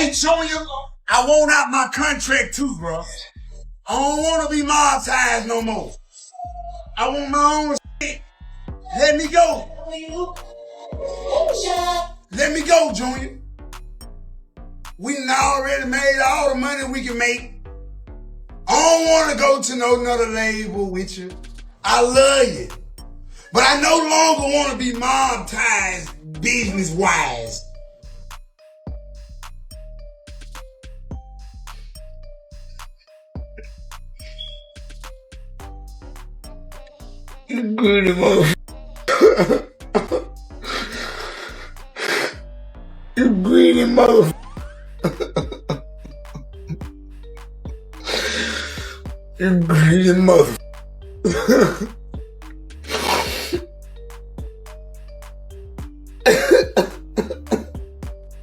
Hey, Junior, I want out my contract too, bro. I don't want to be monetized no more. I want my own shit. Let me go. Let me go, Junior. We done already made all the money we can make. I don't want to go to no another label with you. I love you. But I no longer want to be monetized business-wise. You greedy motherfucker. You greedy motherfucker. You greedy motherfucker.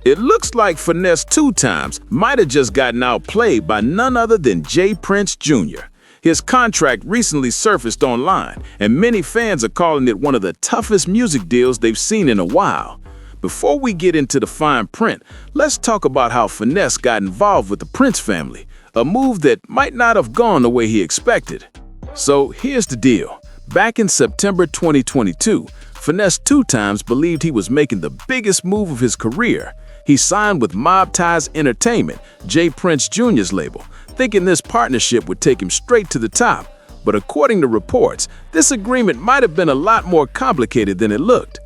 It looks like Finesse2Tymes might have just gotten outplayed by none other than J. Prince Jr. His contract recently surfaced online, and many fans are calling it one of the toughest music deals they've seen in a while. Before we get into the fine print, let's talk about how Finesse got involved with the Prince family, a move that might not have gone the way he expected. So here's the deal. Back in September 2022, Finesse2Tymes believed he was making the biggest move of his career. He signed with Mob Ties Entertainment, J. Prince Jr.'s label, thinking this partnership would take him straight to the top. But according to reports, this agreement might have been a lot more complicated than it looked.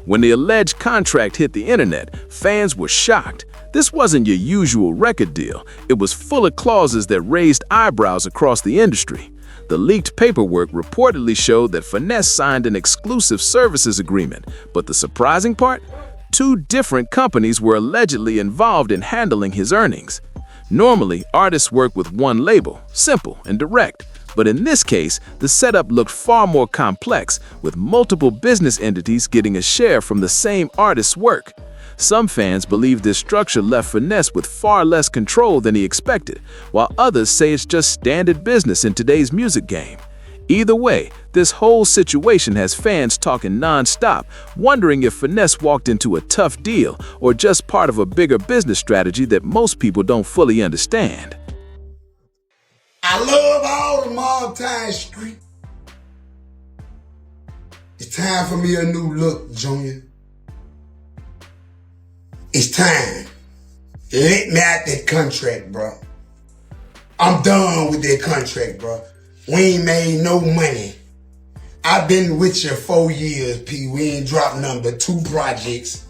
When the alleged contract hit the internet, fans were shocked. This wasn't your usual record deal. It was full of clauses that raised eyebrows across the industry. The leaked paperwork reportedly showed that Finesse signed an exclusive services agreement, but the surprising part? 2 different companies were allegedly involved in handling his earnings. Normally, artists work with one label, simple and direct. But in this case, the setup looked far more complex, with multiple business entities getting a share from the same artist's work. Some fans believe this structure left Finesse with far less control than he expected, while others say it's just standard business in today's music game. Either way, this whole situation has fans talking non-stop, wondering if Finesse walked into a tough deal or just part of a bigger business strategy that most people don't fully understand. I love all the Mob Ties street. It's time for me a new look, Junior. It's time. Let me out that contract, bro. I'm done with that contract, bro. We ain't made no money. I've been with you 4 years, P. We ain't dropped nothing but 2 projects.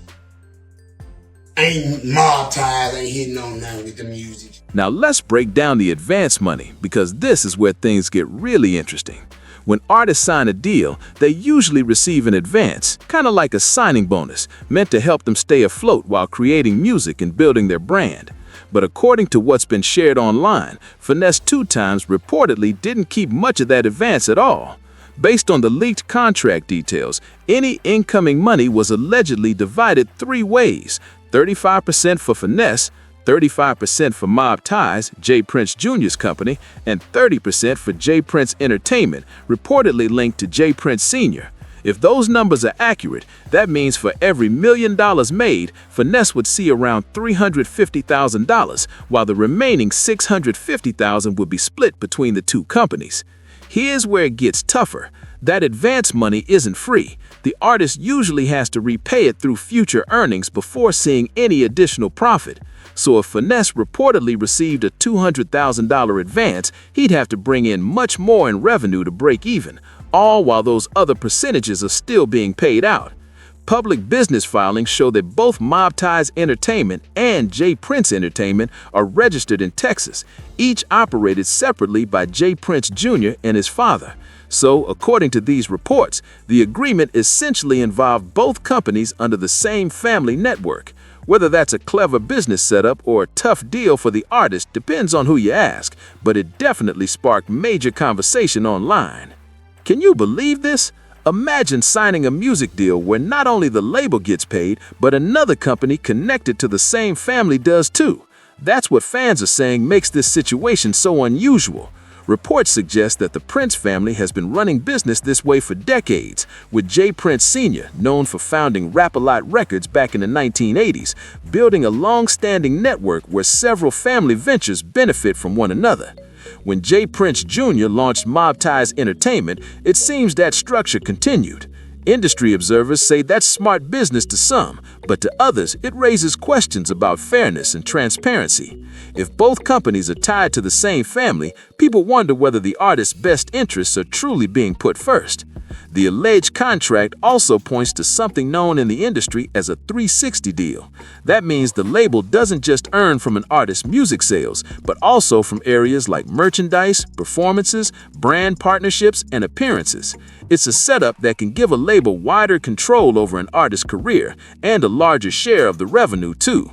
Ain't Mob Ties, ain't hitting on nothing with the music. Now let's break down the advance money, because this is where things get really interesting. When artists sign a deal, they usually receive an advance, kind of like a signing bonus, meant to help them stay afloat while creating music and building their brand. But according to what's been shared online, Finesse2Tymes reportedly didn't keep much of that advance at all. Based on the leaked contract details, any incoming money was allegedly divided 3 ways: 35% for Finesse, 35% for Mob Ties, J. Prince Jr.'s company, and 30% for J. Prince Entertainment, reportedly linked to J. Prince Sr. If those numbers are accurate, that means for every $1 million made, Finesse would see around $350,000, while the remaining $650,000 would be split between the 2 companies. Here's where it gets tougher. That advance money isn't free. The artist usually has to repay it through future earnings before seeing any additional profit. So if Finesse reportedly received a $200,000 advance, he'd have to bring in much more in revenue to break even, all while those other percentages are still being paid out. Public business filings show that both Mob Ties Entertainment and J. Prince Entertainment are registered in Texas, each operated separately by J. Prince Jr. and his father. So, according to these reports, the agreement essentially involved both companies under the same family network. Whether that's a clever business setup or a tough deal for the artist depends on who you ask, but it definitely sparked major conversation online. Can you believe this? Imagine signing a music deal where not only the label gets paid, but another company connected to the same family does too. That's what fans are saying makes this situation so unusual. Reports suggest that the Prince family has been running business this way for decades, with J. Prince Sr., known for founding Rap-A-Lot Records back in the 1980s, building a long-standing network where several family ventures benefit from one another. When J. Prince Jr. launched Mob Ties Entertainment, it seems that structure continued. Industry observers say that's smart business to some, but to others it raises questions about fairness and transparency. If both companies are tied to the same family, people wonder whether the artist's best interests are truly being put first. The alleged contract also points to something known in the industry as a 360 deal. That means the label doesn't just earn from an artist's music sales, but also from areas like merchandise, performances, brand partnerships, and appearances. It's a setup that can give a label wider control over an artist's career and a larger share of the revenue, too.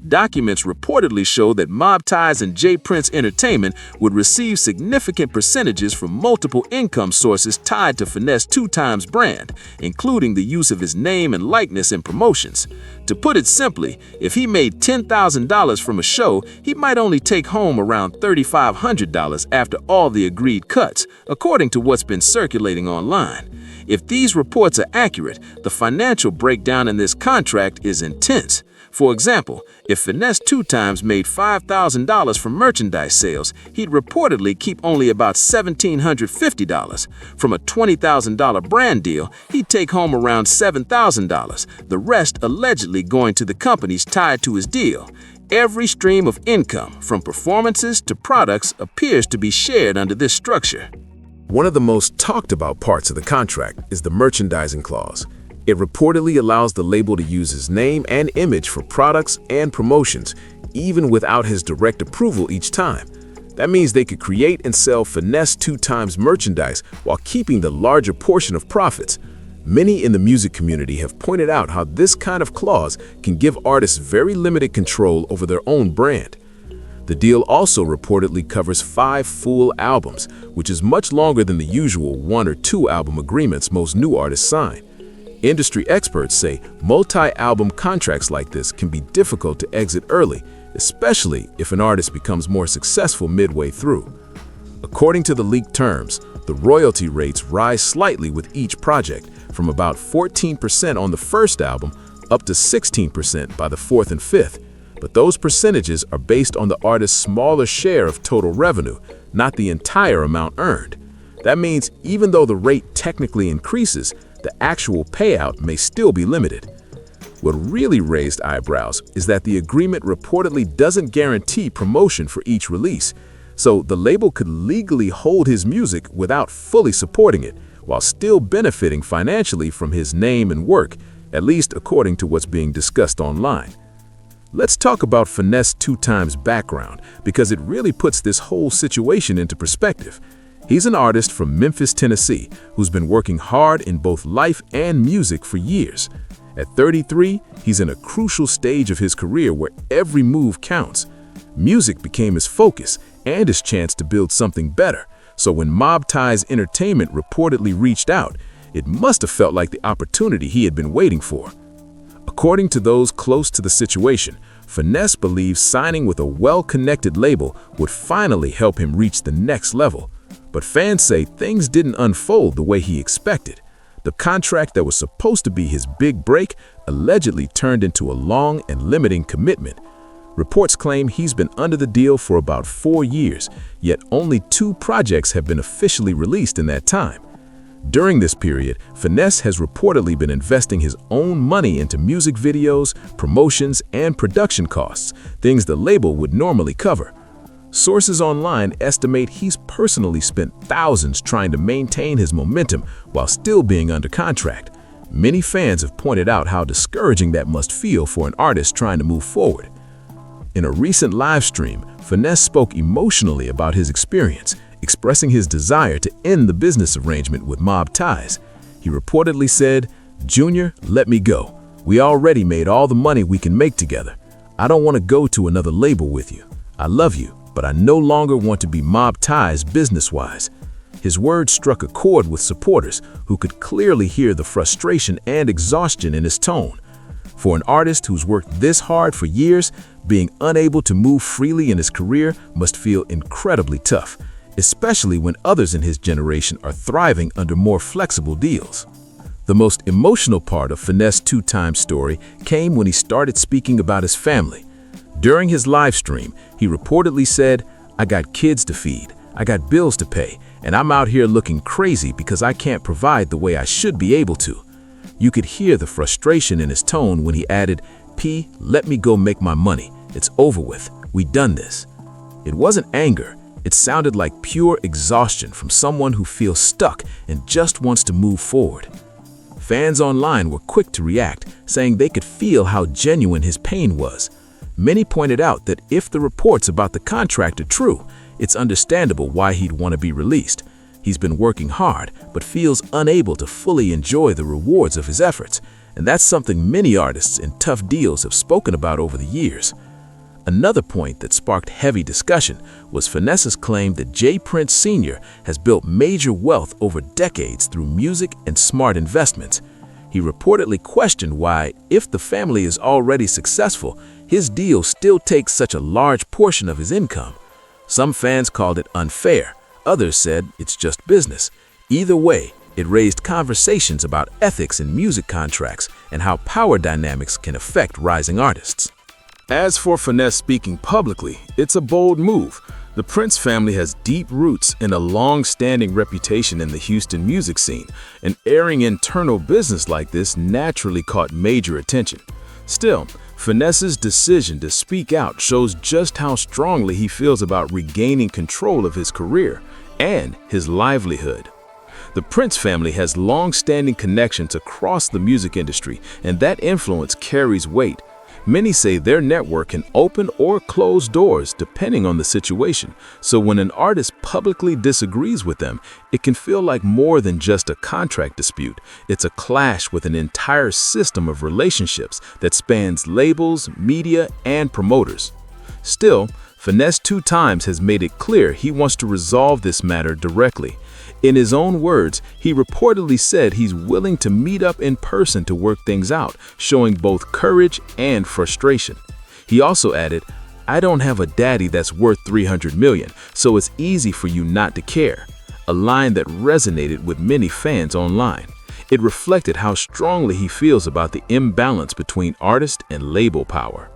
Documents reportedly show that Mob Ties and J. Prince Entertainment would receive significant percentages from multiple income sources tied to Finesse2Tymes brand, including the use of his name and likeness in promotions. To put it simply, if he made $10,000 from a show, he might only take home around $3,500 after all the agreed cuts, according to what's been circulating online. If these reports are accurate, the financial breakdown in this contract is intense. For example, if Finesse2Tymes made $5,000 from merchandise sales, he'd reportedly keep only about $1,750. From a $20,000 brand deal, he'd take home around $7,000, the rest allegedly going to the companies tied to his deal. Every stream of income, from performances to products, appears to be shared under this structure. One of the most talked about parts of the contract is the merchandising clause. It reportedly allows the label to use his name and image for products and promotions, even without his direct approval each time. That means they could create and sell Finesse2Tymes merchandise while keeping the larger portion of profits. Many in the music community have pointed out how this kind of clause can give artists very limited control over their own brand. The deal also reportedly covers 5 full albums, which is much longer than the usual 1 or 2 album agreements most new artists sign. Industry experts say multi-album contracts like this can be difficult to exit early, especially if an artist becomes more successful midway through. According to the leaked terms, the royalty rates rise slightly with each project, from about 14% on the first album up to 16% by the 4th and 5th. But those percentages are based on the artist's smaller share of total revenue, not the entire amount earned. That means even though the rate technically increases, the actual payout may still be limited. What really raised eyebrows is that the agreement reportedly doesn't guarantee promotion for each release, so the label could legally hold his music without fully supporting it, while still benefiting financially from his name and work, at least according to what's being discussed online. Let's talk about Finesse2Tymes' background, because it really puts this whole situation into perspective. He's an artist from Memphis, Tennessee, who's been working hard in both life and music for years. At 33, he's in a crucial stage of his career where every move counts. Music became his focus and his chance to build something better, so when Mob Ties Entertainment reportedly reached out, it must have felt like the opportunity he had been waiting for. According to those close to the situation, Finesse believes signing with a well-connected label would finally help him reach the next level. But fans say things didn't unfold the way he expected. The contract that was supposed to be his big break allegedly turned into a long and limiting commitment. Reports claim he's been under the deal for about 4 years, yet only 2 projects have been officially released in that time. During this period, Finesse has reportedly been investing his own money into music videos, promotions, and production costs, things the label would normally cover. Sources online estimate he's personally spent thousands trying to maintain his momentum while still being under contract. Many fans have pointed out how discouraging that must feel for an artist trying to move forward. In a recent live stream, Finesse spoke emotionally about his experience, expressing his desire to end the business arrangement with Mob Ties. He reportedly said, "Junior, let me go. We already made all the money we can make together. I don't want to go to another label with you. I love you, but I no longer want to be Mob Ties business-wise." His words struck a chord with supporters who could clearly hear the frustration and exhaustion in his tone. For an artist who's worked this hard for years, being unable to move freely in his career must feel incredibly tough. especially when others in his generation are thriving under more flexible deals. The most emotional part of Finesse2Tymes' story came when he started speaking about his family. During his live stream, he reportedly said, "I got kids to feed, I got bills to pay, and I'm out here looking crazy because I can't provide the way I should be able to." You could hear the frustration in his tone when he added, "P, let me go make my money. It's over with. We done this." It wasn't anger. It sounded like pure exhaustion from someone who feels stuck and just wants to move forward. Fans online were quick to react, saying they could feel how genuine his pain was. Many pointed out that if the reports about the contract are true, it's understandable why he'd want to be released. He's been working hard, but feels unable to fully enjoy the rewards of his efforts, and that's something many artists in tough deals have spoken about over the years. Another point that sparked heavy discussion was Finesse's claim that J. Prince Sr. has built major wealth over decades through music and smart investments. He reportedly questioned why, if the family is already successful, his deal still takes such a large portion of his income. Some fans called it unfair. Others said it's just business. Either way, it raised conversations about ethics in music contracts and how power dynamics can affect rising artists. As for Finesse speaking publicly, it's a bold move. The Prince family has deep roots and a long-standing reputation in the Houston music scene, and airing internal business like this naturally caught major attention. Still, Finesse's decision to speak out shows just how strongly he feels about regaining control of his career and his livelihood. The Prince family has long-standing connections across the music industry, and that influence carries weight. Many say their network can open or close doors depending on the situation, so when an artist publicly disagrees with them, it can feel like more than just a contract dispute. It's a clash with an entire system of relationships that spans labels, media, and promoters. Still, Finesse2Tymes has made it clear he wants to resolve this matter directly. In his own words, he reportedly said he's willing to meet up in person to work things out, showing both courage and frustration. He also added, "I don't have a daddy that's worth 300 million, so it's easy for you not to care," a line that resonated with many fans online. It reflected how strongly he feels about the imbalance between artist and label power.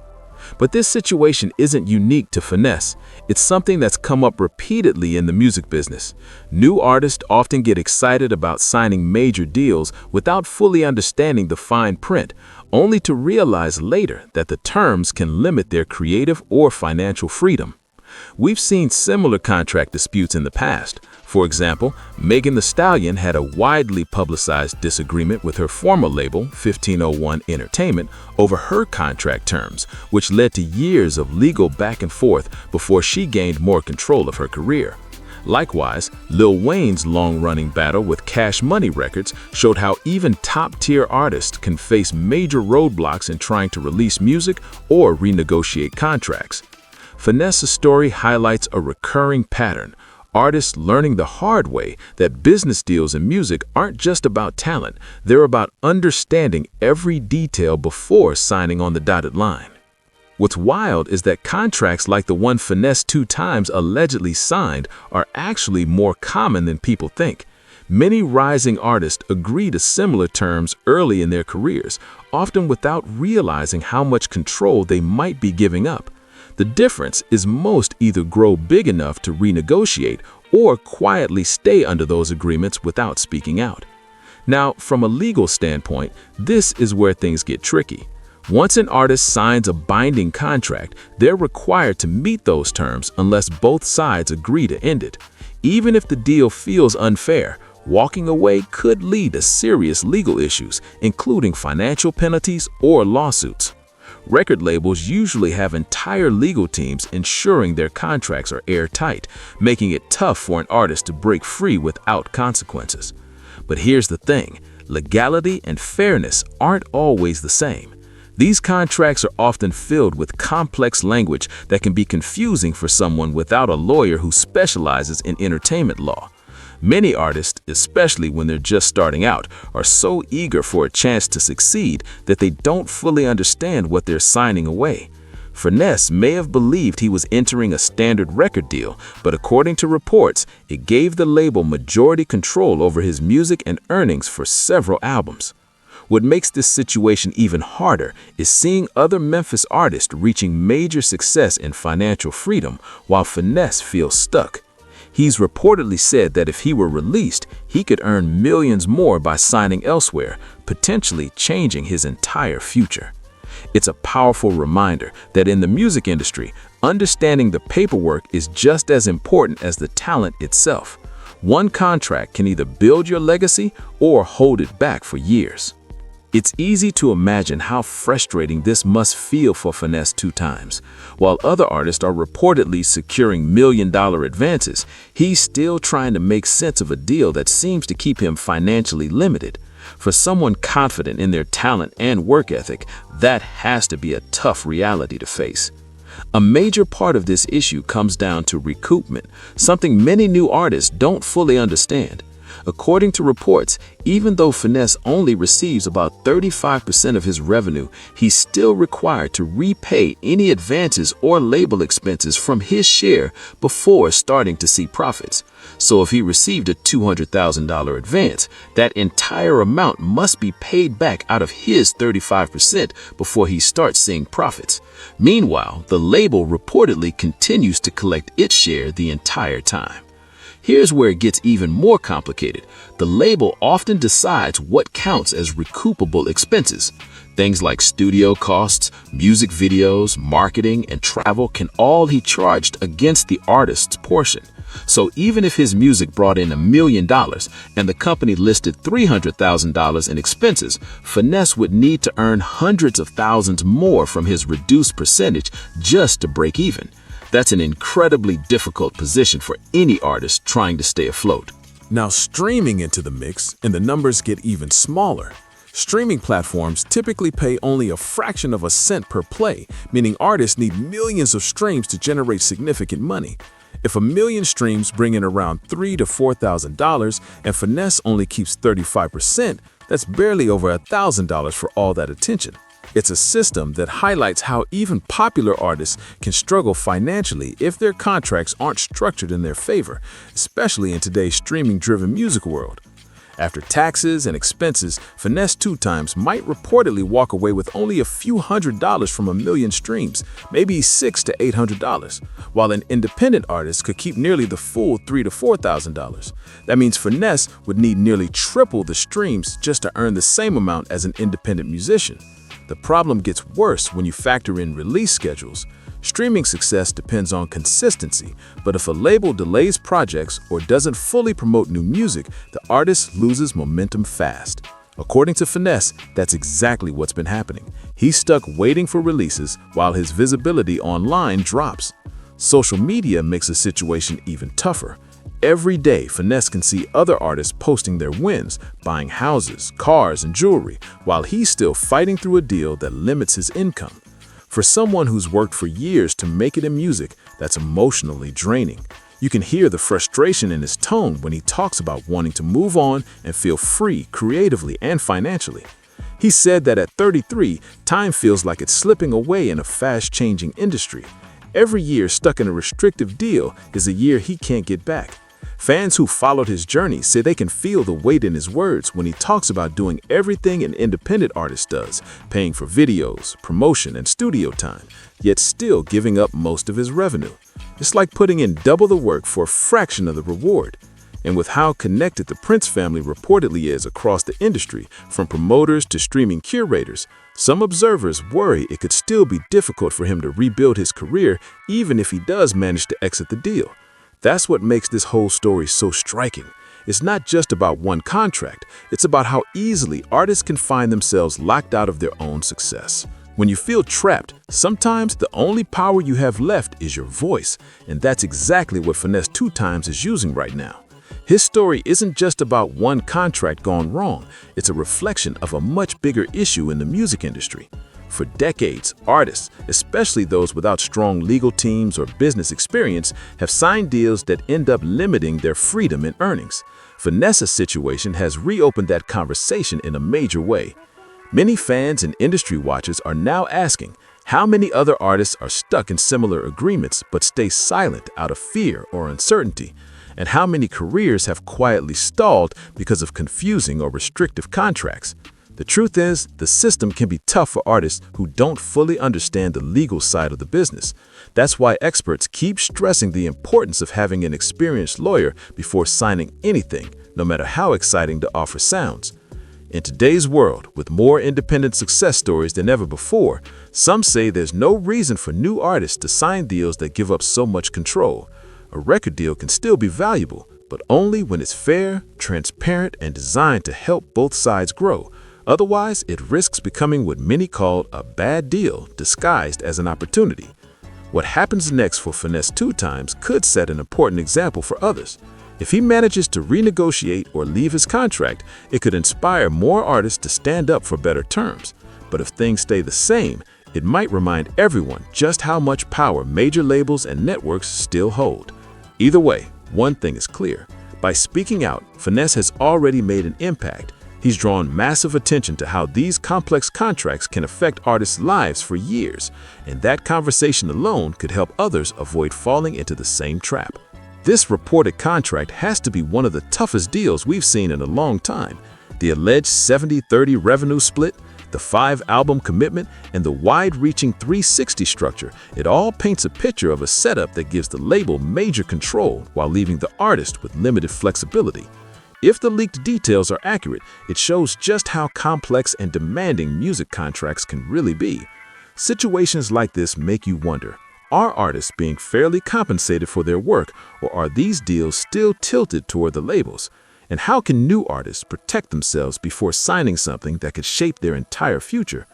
But this situation isn't unique to Finesse. It's something that's come up repeatedly in the music business. New artists often get excited about signing major deals without fully understanding the fine print, only to realize later that the terms can limit their creative or financial freedom. We've seen similar contract disputes in the past. For example, Megan Thee Stallion had a widely publicized disagreement with her former label, 1501 Entertainment, over her contract terms, which led to years of legal back and forth before she gained more control of her career. Likewise, Lil Wayne's long-running battle with Cash Money Records showed how even top-tier artists can face major roadblocks in trying to release music or renegotiate contracts. Finesse's story highlights a recurring pattern. Artists learning the hard way that business deals in music aren't just about talent, they're about understanding every detail before signing on the dotted line. What's wild is that contracts like the one Finesse2Tymes allegedly signed are actually more common than people think. Many rising artists agree to similar terms early in their careers, often without realizing how much control they might be giving up. The difference is most either grow big enough to renegotiate or quietly stay under those agreements without speaking out. Now, from a legal standpoint, this is where things get tricky. Once an artist signs a binding contract, they're required to meet those terms unless both sides agree to end it. Even if the deal feels unfair, walking away could lead to serious legal issues, including financial penalties or lawsuits. Record labels usually have entire legal teams ensuring their contracts are airtight, making it tough for an artist to break free without consequences. But here's the thing, legality and fairness aren't always the same. These contracts are often filled with complex language that can be confusing for someone without a lawyer who specializes in entertainment law. Many artists, especially when they're just starting out, are so eager for a chance to succeed that they don't fully understand what they're signing away. Finesse may have believed he was entering a standard record deal, but according to reports, it gave the label majority control over his music and earnings for several albums. What makes this situation even harder is seeing other Memphis artists reaching major success and financial freedom while Finesse feels stuck. He's reportedly said that if he were released, he could earn millions more by signing elsewhere, potentially changing his entire future. It's a powerful reminder that in the music industry, understanding the paperwork is just as important as the talent itself. One contract can either build your legacy or hold it back for years. It's easy to imagine how frustrating this must feel for Finesse2Tymes. While other artists are reportedly securing million-dollar advances, he's still trying to make sense of a deal that seems to keep him financially limited. For someone confident in their talent and work ethic, that has to be a tough reality to face. A major part of this issue comes down to recoupment, something many new artists don't fully understand. According to reports, even though Finesse only receives about 35% of his revenue, he's still required to repay any advances or label expenses from his share before starting to see profits. So if he received a $200,000 advance, that entire amount must be paid back out of his 35% before he starts seeing profits. Meanwhile, the label reportedly continues to collect its share the entire time. Here's where it gets even more complicated. The label often decides what counts as recoupable expenses. Things like studio costs, music videos, marketing, and travel can all be charged against the artist's portion. So even if his music brought in $1 million and the company listed $300,000 in expenses, Finesse would need to earn hundreds of thousands more from his reduced percentage just to break even. That's an incredibly difficult position for any artist trying to stay afloat. Now streaming into the mix, and the numbers get even smaller. Streaming platforms typically pay only a fraction of a cent per play, meaning artists need millions of streams to generate significant money. If 1 million streams bring in around $3,000 to $4,000 and Finesse only keeps 35%, that's barely over $1,000 for all that attention. It's a system that highlights how even popular artists can struggle financially if their contracts aren't structured in their favor, especially in today's streaming-driven music world. After taxes and expenses, Finesse2Tymes might reportedly walk away with only a few $100s from 1 million streams, maybe $600 to $800, while an independent artist could keep nearly the full $3,000 to $4,000. That means Finesse would need nearly triple the streams just to earn the same amount as an independent musician. The problem gets worse when you factor in release schedules. Streaming success depends on consistency, but if a label delays projects or doesn't fully promote new music, the artist loses momentum fast. According to Finesse, that's exactly what's been happening. He's stuck waiting for releases while his visibility online drops. Social media makes the situation even tougher. Every day, Finesse can see other artists posting their wins, buying houses, cars, and jewelry, while he's still fighting through a deal that limits his income. For someone who's worked for years to make it in music, that's emotionally draining. You can hear the frustration in his tone when he talks about wanting to move on and feel free creatively and financially. He said that at 33, time feels like it's slipping away in a fast-changing industry. Every year stuck in a restrictive deal is a year he can't get back. Fans who followed his journey say they can feel the weight in his words when he talks about doing everything an independent artist does, paying for videos, promotion, and studio time, yet still giving up most of his revenue. It's like putting in double the work for a fraction of the reward. And with how connected the Prince family reportedly is across the industry, from promoters to streaming curators, some observers worry it could still be difficult for him to rebuild his career even if he does manage to exit the deal. That's what makes this whole story so striking. It's not just about one contract, it's about how easily artists can find themselves locked out of their own success. When you feel trapped, sometimes the only power you have left is your voice, and that's exactly what Finesse2Tymes is using right now. His story isn't just about one contract gone wrong, it's a reflection of a much bigger issue in the music industry. For decades, artists, especially those without strong legal teams or business experience, have signed deals that end up limiting their freedom in earnings. Finesse's situation has reopened that conversation in a major way. Many fans and industry watchers are now asking, How many other artists are stuck in similar agreements but stay silent out of fear or uncertainty? And how many careers have quietly stalled because of confusing or restrictive contracts? The truth is, the system can be tough for artists who don't fully understand the legal side of the business. That's why experts keep stressing the importance of having an experienced lawyer before signing anything, no matter how exciting the offer sounds. In today's world, with more independent success stories than ever before, some say there's no reason for new artists to sign deals that give up so much control. A record deal can still be valuable, but only when it's fair, transparent, and designed to help both sides grow. Otherwise, it risks becoming what many call a bad deal disguised as an opportunity. What happens next for Finesse2Tymes could set an important example for others. If he manages to renegotiate or leave his contract, it could inspire more artists to stand up for better terms. But if things stay the same, it might remind everyone just how much power major labels and networks still hold. Either way, one thing is clear. By speaking out, Finesse has already made an impact. He's drawn massive attention to how these complex contracts can affect artists' lives for years, and that conversation alone could help others avoid falling into the same trap. This reported contract has to be one of the toughest deals we've seen in a long time. The alleged 70-30 revenue split, the 5-album commitment, and the wide-reaching 360 structure, it all paints a picture of a setup that gives the label major control while leaving the artist with limited flexibility. If the leaked details are accurate, it shows just how complex and demanding music contracts can really be. Situations like this make you wonder, are artists being fairly compensated for their work, or are these deals still tilted toward the labels? And how can new artists protect themselves before signing something that could shape their entire future?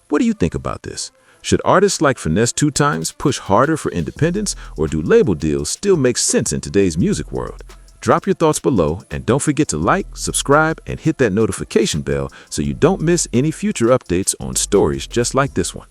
What do you think about this? Should artists like Finesse2Tymes push harder for independence, or do label deals still make sense in today's music world? Drop your thoughts below, and don't forget to like, subscribe, and hit that notification bell so you don't miss any future updates on stories just like this one.